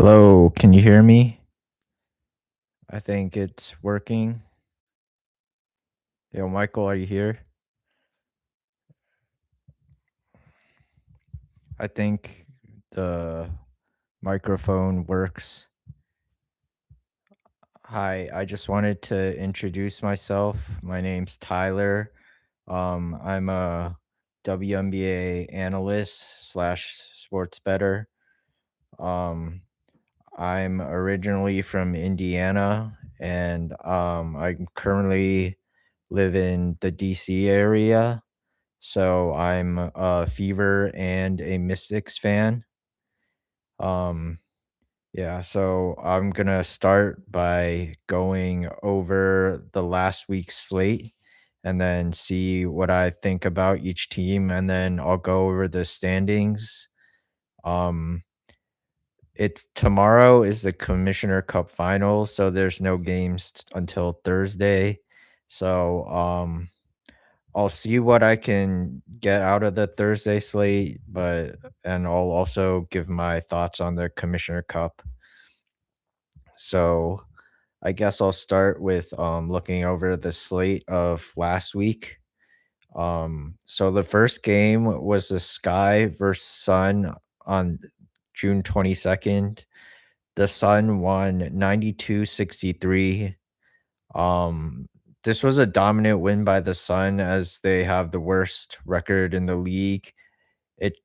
Hello, can you hear me? I think it's working. Yo, Michael, are you here? I think the microphone works. Hi, I just wanted to introduce myself. My name's Tyler. I'm a WNBA analyst slash sports bettor. Um, I'm originally from Indiana, and I currently live in the DC area. So I'm a Fever and a Mystics fan. Um, yeah, so I'm gonna start by going over the last week's slate and then see what I think about each team, and then I'll go over the standings. Um, it's tomorrow is the Commissioner Cup final, so there's no games until Thursday. So I'll see what I can get out of the Thursday slate, and I'll also give my thoughts on the Commissioner Cup. So I guess I'll start with looking over the slate of last week. So the first game was the Sky versus Sun on June 22nd. The Sun won 92-63. Um, this was a dominant win by the Sun as they have the worst record in the league. It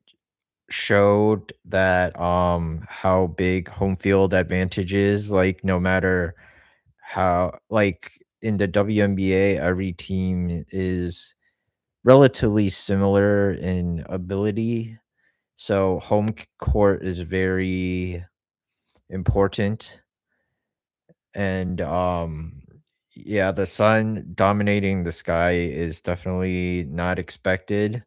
showed that how big home field advantage is, like no matter how like in the WNBA, every team is relatively similar in ability. So court is very important. And yeah, the Sun dominating the Sky is definitely not expected.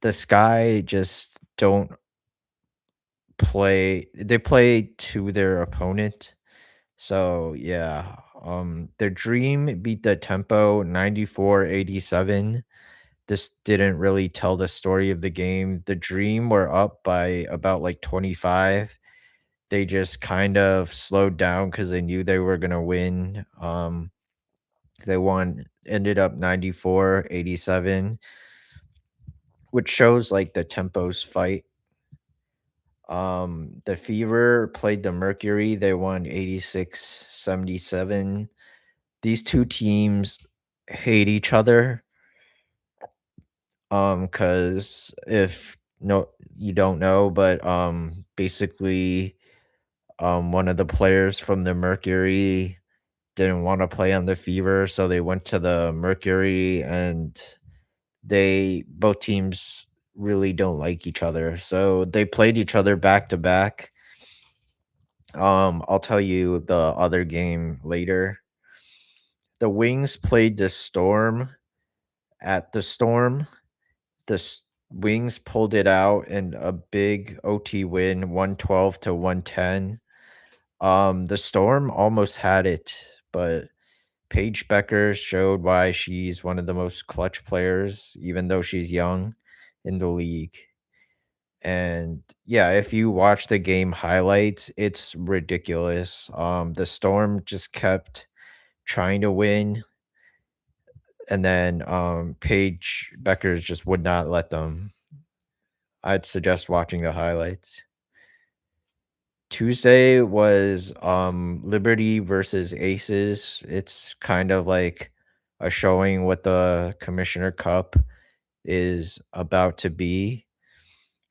The Sky just don't they play to their opponent. So yeah, their Dream beat the Tempo 94-87. This didn't really tell the story of the game. The Dream were up by about like 25. They just kind of slowed down because they knew they were gonna win. They won ended up 94-87, which shows like the Tempo's fight. The Fever played the Mercury. They won 86-77. These two teams hate each other. Cause if no you don't know, but basically one of the players from the Mercury didn't want to play on the Fever, so they went to the Mercury, and they both teams really don't like each other. So they played each other back to back. I'll tell you the other game later. The Wings played the Storm at the Storm. Wings pulled it out in a big OT win, 112 to 110. The Storm almost had it, but Paige Becker showed why she's one of the most clutch players, even though she's young in the league. And yeah, if you watch the game highlights, it's ridiculous. The Storm just kept trying to win, and then Paige Beckers just would not let them. I'd suggest watching the highlights. Tuesday was Liberty versus Aces. It's kind of like a showing what the Commissioner Cup is about to be.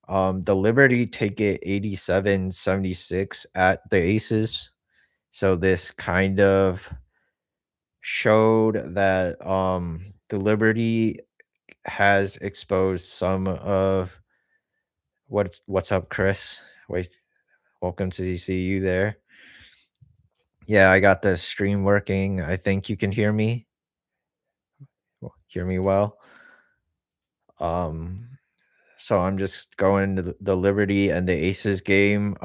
The Liberty take it 87-76 at the Aces. So this kind of showed that the Liberty has exposed some of what's up, Chris. Wait, welcome to see you there. Yeah, I got the stream working. I think you can hear me. Hear me well. Um, so I'm just going to the Liberty and the Aces game.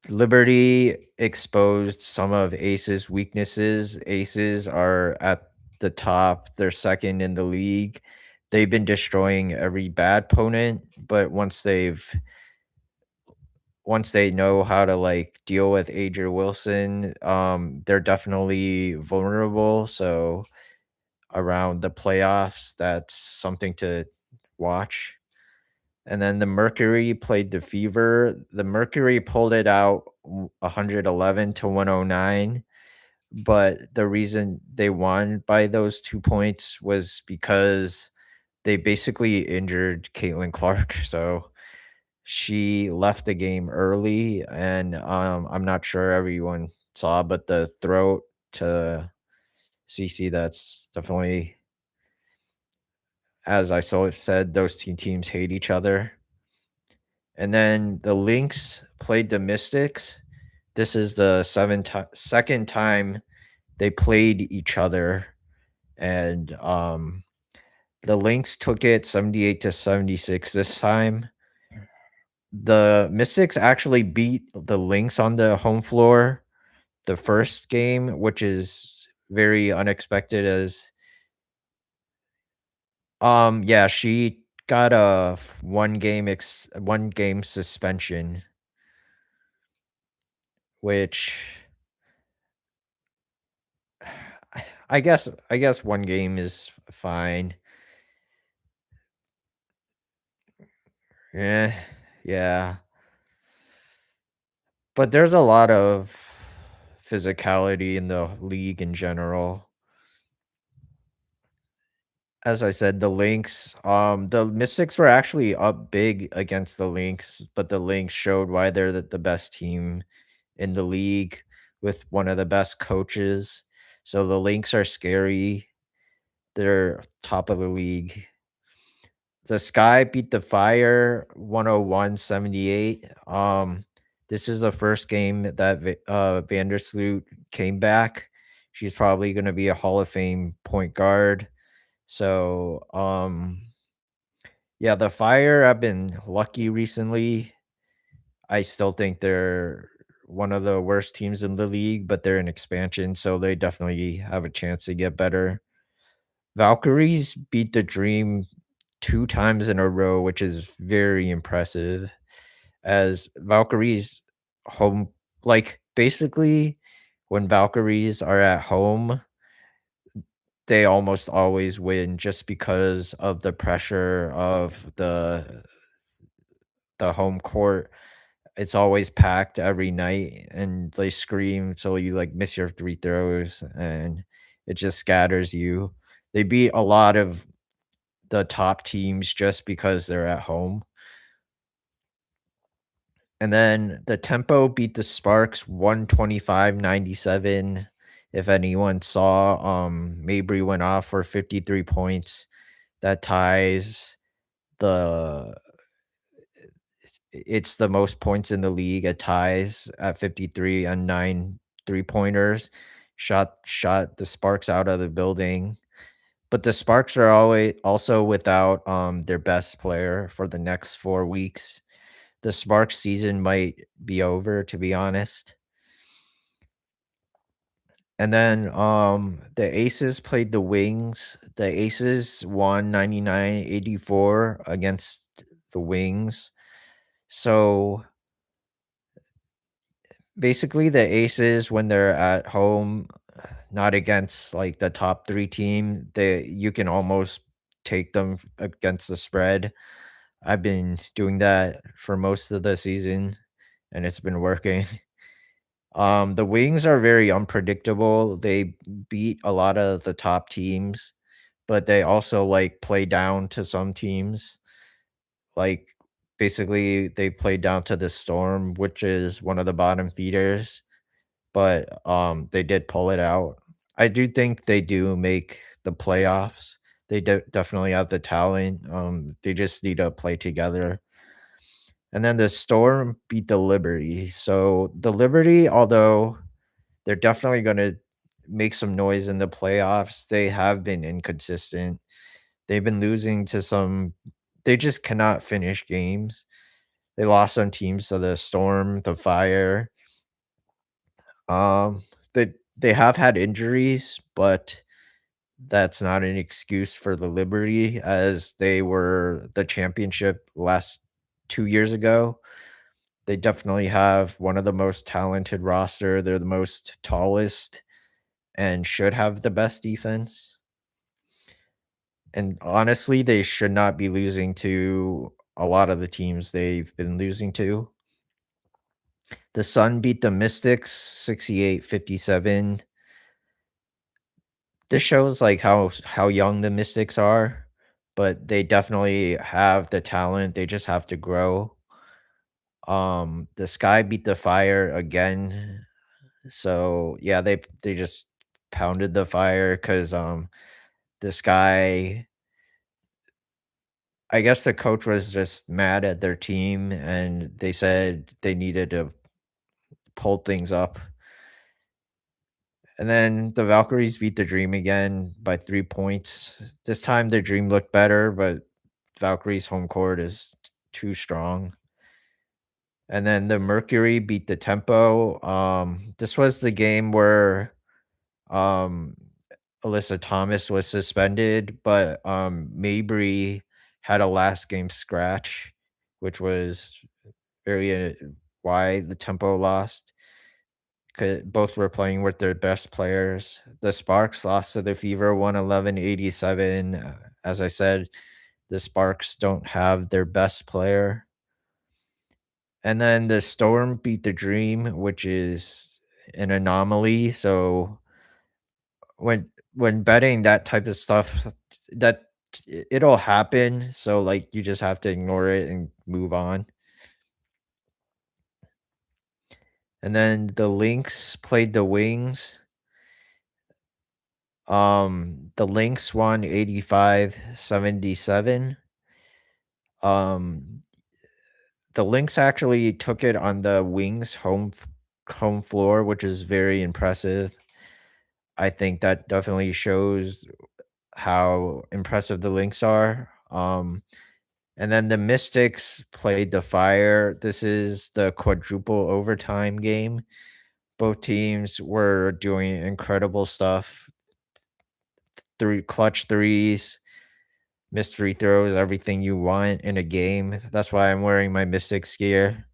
Liberty exposed some of Ace's weaknesses. Aces are at the top. They're second in the league. they've been destroying every bad opponent, but once they know how to like deal with Adrian Wilson, they're definitely vulnerable. So around the playoffs, that's something to watch. And then the Mercury played the Fever. The Mercury pulled it out 111 to 109. But the reason they won by those 2 points was because they basically injured Caitlin Clark. So she left the game early, and I'm not sure everyone saw, but the throat to CC, that's definitely, as I said, those two teams hate each other. And then the Lynx played the Mystics. This is the second time they played each other, and the Lynx took it 78 to 76 this time. The Mystics actually beat the Lynx on the home floor the first game, which is very unexpected as yeah, she got a 1 game suspension, which I guess 1 game is fine. Yeah, yeah. But there's a lot of physicality in the league in general. As I said, the Mystics were actually up big against the Lynx, but the Lynx showed why they're the best team in the league with one of the best coaches. So the Lynx are scary. They're top of the league. The Sky beat the Fire 101-78. This is the first game that Vandersloot came back. She's probably going to be a Hall of Fame point guard. So, yeah, the Fire have been lucky recently. I still think they're one of the worst teams in the league, but they're in expansion, so they definitely have a chance to get better. Valkyries beat the Dream 2 times in a row, which is very impressive, as Valkyries home like, basically, when Valkyries are at home, they almost always win just because of the pressure of the home court. It's always packed every night, and they scream so you, like, miss your free throws, and it just scatters you. They beat a lot of the top teams just because they're at home. And then the Tempo beat the Sparks 125-97. If anyone saw, Mabry went off for 53 points. That ties the it's the most points in the league. It ties at 53 on 9 three-pointers. Shot the Sparks out of the building. But the Sparks are always also without, their best player for the next 4 weeks. The Sparks season might be over, to be honest. And then, the Aces played the Wings. The Aces won 99-84 against the Wings. So, basically, the Aces, when they're at home, not against, like, the top 3 team, you can almost take them against the spread. I've been doing that for most of the season, and it's been working. The Wings are very unpredictable. They beat a lot of the top teams, but they also, like, play down to some teams. Like, basically, they play down to the Storm, which is one of the bottom feeders, but, they did pull it out. I do think they do make the playoffs. They definitely have the talent, they just need to play together. And then the Storm beat the Liberty. So, the Liberty, although they're definitely gonna make some noise in the playoffs, they have been inconsistent. They've been losing to some they just cannot finish games. They lost some teams to the Storm, the Fire. Um, they have had injuries, but that's not an excuse for the Liberty as they were the championship last 2 years ago. They definitely have one of the most talented roster. They're the most tallest and should have the best defense. And honestly, they should not be losing to a lot of the teams they've been losing to. The Sun beat the Mystics 68-57. This shows like how young the Mystics are, but they definitely have the talent. They just have to grow. The Sky beat the Fire again. So yeah, they just pounded the Fire because the Sky, I guess the coach was just mad at their team and they said they needed to pull things up. And then the Valkyries beat the Dream again by 3 points. This time the Dream looked better, but Valkyrie's home court is too strong. And then the Mercury beat the Tempo. This was the game where um Alyssa Thomas was suspended, but Mabry had a last game scratch, which was very why the Tempo lost. 'Cause both were playing with their best players. The Sparks lost to the Fever 111-87. As I said, the Sparks don't have their best player. And then the Storm beat the Dream, which is an anomaly. So when betting that type of stuff, that it'll happen. So like you just have to ignore it and move on. And then the Lynx played the Wings. The Lynx won 85-77. Um, the Lynx actually took it on the Wings home floor, which is very impressive. I think that definitely shows how impressive the Lynx are. And then the Mystics played the Fire. This is the quadruple overtime game. Both teams were doing incredible stuff. Three clutch threes, missed free throws, everything you want in a game. That's why I'm wearing my Mystics gear,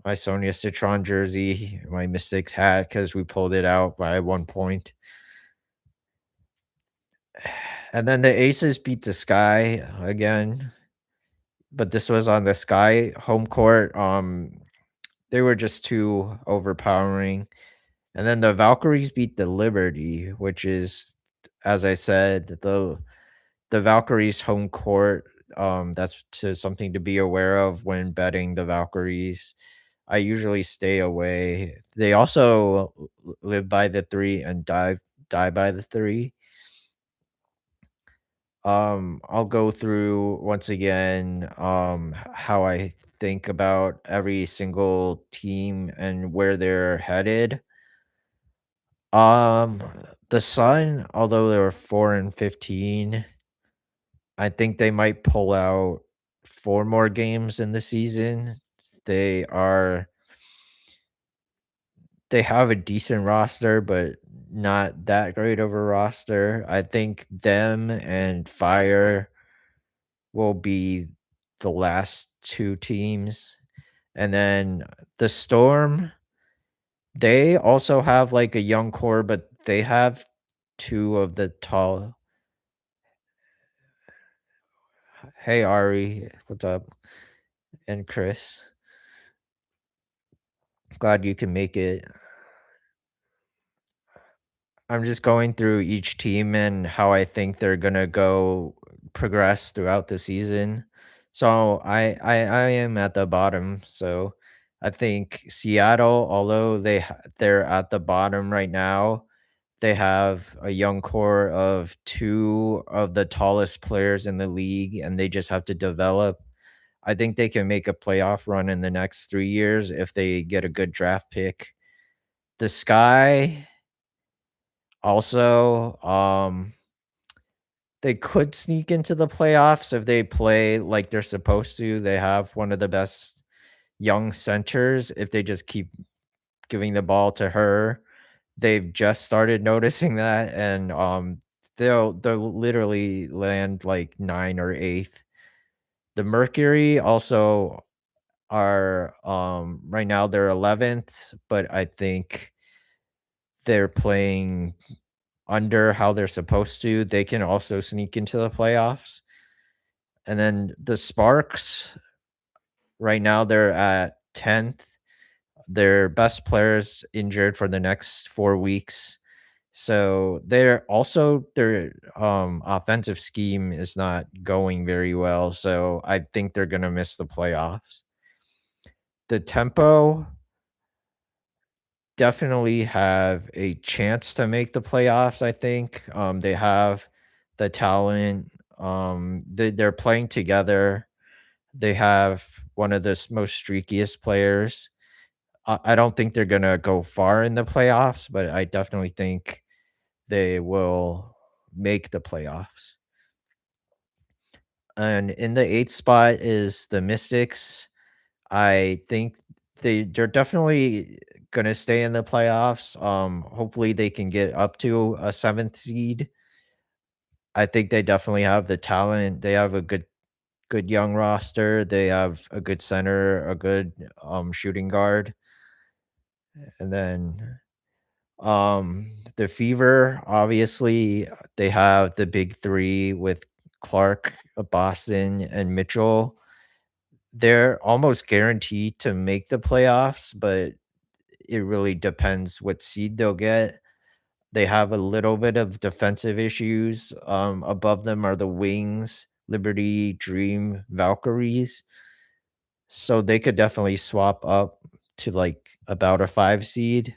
my Sonia Citron jersey, my Mystics hat because we pulled it out by 1 point. And then the Aces beat the Sky again, but this was on the Sky home court. They were just too overpowering. And then the Valkyries beat the Liberty, which is, as I said, the Valkyries home court. That's something to be aware of when betting the Valkyries. I usually stay away. They also live by the three and die by the three. I'll go through once again how I think about every single team and where they're headed. Um, the Sun, although they were 4-15, I think they might pull out 4 more games in the season. They are they have a decent roster, but not that great of a roster. I think them and Fire will be the last 2 teams. And then the Storm, they also have, like, a young core, but they have 2 of the tall. Hey, Ari, what's up? And Chris, glad you can make it. I'm just going through each team and how I think they're gonna go progress throughout the season. So I am at the bottom. So I think Seattle, although they're at the bottom right now, they have a young core of 2 of the tallest players in the league, and they just have to develop. I think they can make a playoff run in the next 3 years if they get a good draft pick. The Sky also, they could sneak into the playoffs if they play like they're supposed to. They have one of the best young centers if they just keep giving the ball to her. They've just started noticing that, and, they'll literally land like 9 or 8th. The Mercury also are, right now they're 11th, but I think they're playing under how they're supposed to. They can also sneak into the playoffs. And then the Sparks, right now they're at 10th. Their best players injured for the next 4 weeks. So their offensive scheme is not going very well. So I think they're gonna miss the playoffs. The Tempo definitely have a chance to make the playoffs, I think. They have the talent. They're playing together. They have one of the most streakiest players. I don't think they're gonna go far in the playoffs, but I definitely think they will make the playoffs. And in the 8th spot is the Mystics. I think they're definitely gonna stay in the playoffs. Hopefully they can get up to a 7th seed. I think they definitely have the talent. They have a good young roster. They have a good center, a good shooting guard. And then the Fever, obviously, they have the big 3 with Clark, Boston, and Mitchell. They're almost guaranteed to make the playoffs, but it really depends what seed they'll get. They have a little bit of defensive issues. Above them are the Wings, Liberty, Dream, Valkyries. So they could definitely swap up to like about a 5 seed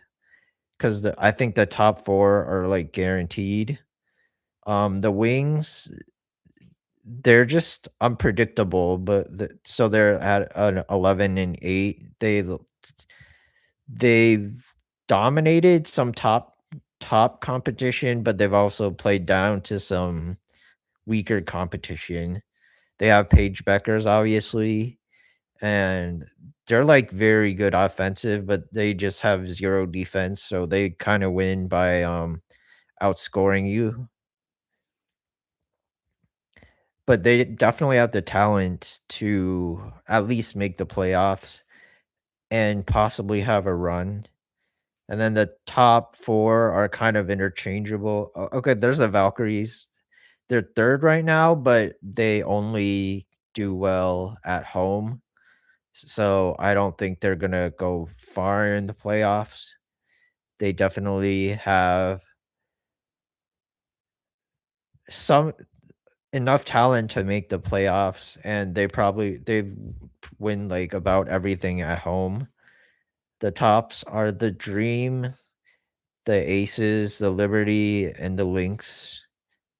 because I think the top 4 are like guaranteed. The Wings, they're just unpredictable, but so they're at an 11 and 8. They've dominated some top competition, but they've also played down to some weaker competition. They have Paige Beckers, obviously, and they're like very good offensive, but they just have 0 defense, so they kind of win by outscoring you. But they definitely have the talent to at least make the playoffs and possibly have a run. And then the top 4 are kind of interchangeable. Okay, there's the Valkyries. They're 3rd right now, but they only do well at home. So I don't think they're gonna go far in the playoffs. They definitely have some enough talent to make the playoffs, and they win like about everything at home. The tops are the Dream, the Aces, the Liberty, and the Lynx.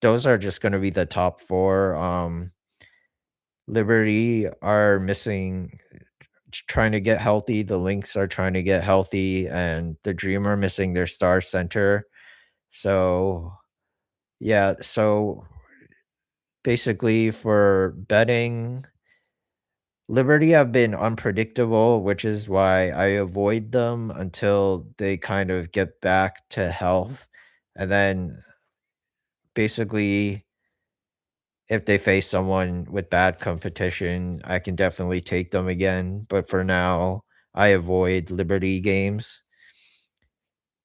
Those are just gonna be the top 4. Liberty are missing trying to get healthy, the Lynx are trying to get healthy, and the Dream are missing their star center. So, yeah, so basically for betting, Liberty have been unpredictable, which is why I avoid them until they kind of get back to health, and then basically if they face someone with bad competition, I can definitely take them again, but for now, I avoid Liberty games.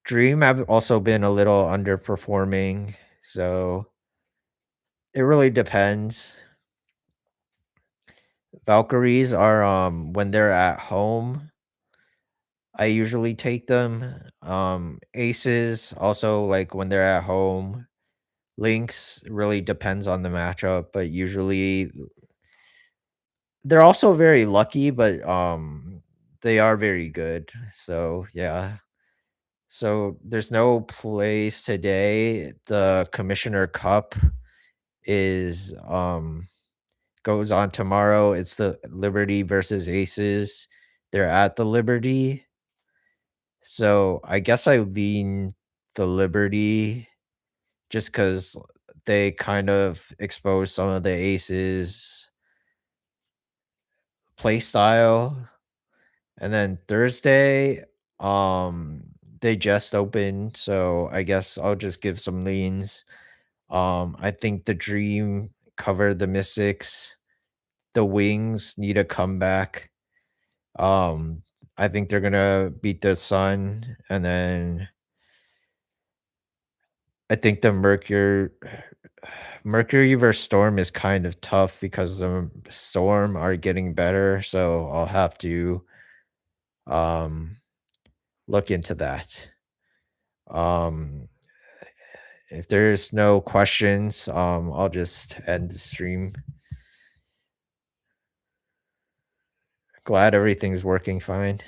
Dream have also been a little underperforming, so it really depends. Valkyries are, when they're at home, I usually take them. Aces also, like, when they're at home. Lynx really depends on the matchup, but usually they're also very lucky, but, they are very good. So, yeah. So, there's no plays today. The Commissioner Cup is, goes on tomorrow. It's the Liberty versus Aces. They're at the Liberty. So, I guess I lean the Liberty just because they kind of expose some of the Aces' play style. And then Thursday, they just opened, so I guess I'll just give some leans. I think the Dream covered the Mystics. The Wings need to come back. Um, I think they're gonna beat the Sun, and then I think the Mercury versus Storm is kind of tough because the Storm are getting better, so I'll have to um look into that. Um, if there's no questions, I'll just end the stream. Glad everything's working fine.